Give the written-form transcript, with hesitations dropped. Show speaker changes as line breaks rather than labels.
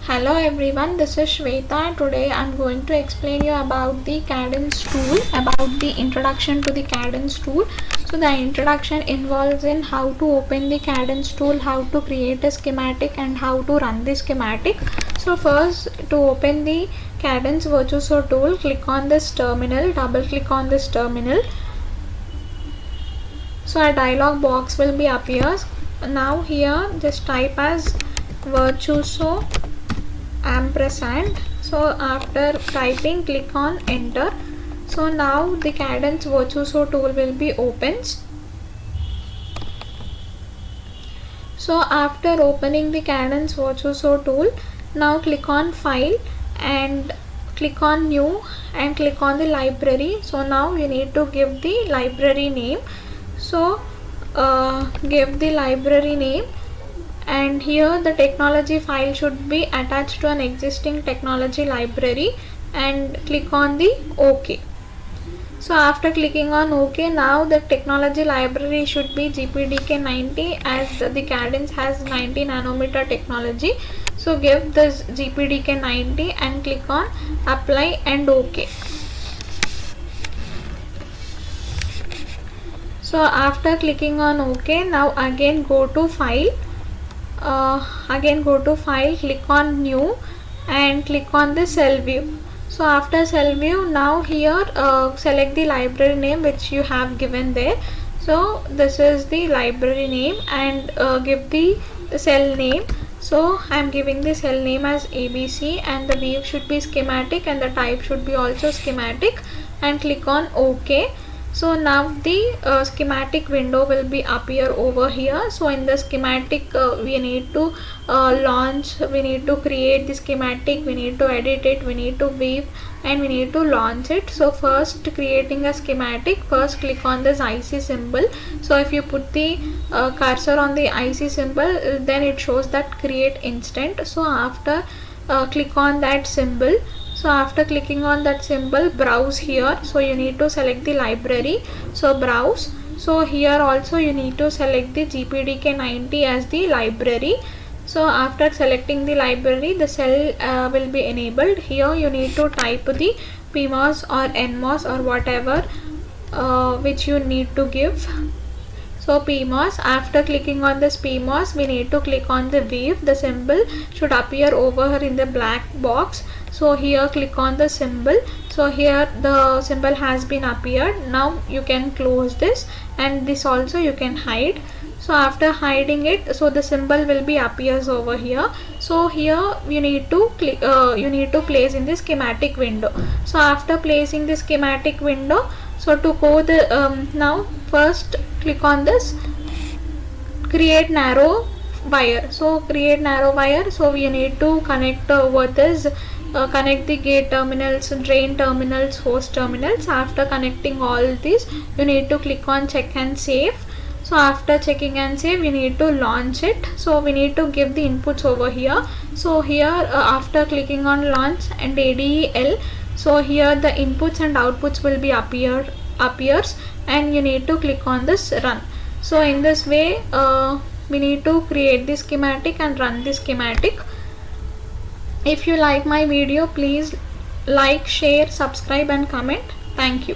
Hello everyone, this is Shweta. Today I'm going to explain you about the Cadence tool, about the introduction to the Cadence tool. So the introduction involves in how to open the Cadence tool, how to create a schematic and how to run the schematic. So first, to open the Cadence Virtuoso tool, click on this terminal, double click on this terminal. So a dialog box will be appears. Now here just type as Virtuoso ampersand. So after typing, click on enter. So now the Cadence Virtuoso tool will be opens. So after opening the Cadence Virtuoso tool, now click on file and click on new and click on the library. So now you need to give the library name. So give the library name, and here the technology file should be attached to an existing technology library, and click on the OK. So after clicking on OK, now the technology library should be GPDK90 as the Cadence has 90 nanometer technology. So give this GPDK90 and click on apply and OK. So after clicking on OK, now again go to file. Click on new and click on the cell view. So after cell view, now here select the library name which you have given there. So this is the library name, and give the cell name. So I am giving the cell name as ABC, and the view should be schematic and the type should be also schematic, and click on OK. So now the schematic window will be appear over here. So in the schematic we need to launch, we need to create the schematic, we need to edit it, we need to view, and we need to launch it. So first, creating a schematic, first click on this IC symbol. So if you put the cursor on the IC symbol, then it shows that create instant. So after click on that symbol. So after clicking on that symbol, browse here. So you need to select the library. So browse. So here also you need to select the GPDK90 as the library. So after selecting the library, the cell will be enabled. Here you need to type the PMOS or NMOS or whatever which you need to give. So PMOS, after clicking on this PMOS, we need to click on the wave. The symbol should appear over here in the black box. So here click on the symbol. So here the symbol has been appeared. Now you can close this, and this also you can hide. So after hiding it, so the symbol will be appears over here. So here you need to click, you need to place in the schematic window. So after placing the schematic window, so to go the now first click on this create narrow wire. So create narrow wire. So we need to connect over this. Connect the gate terminals, drain terminals, host terminals. After connecting all these, you need to click on check and save. So after checking and save, we need to launch it. So we need to give the inputs over here. So here after clicking on launch and ADEL, so here the inputs and outputs will be appears, and you need to click on this run. So in this way we need to create the schematic and run the schematic. If you like my video, please like, share, subscribe and comment. Thank you.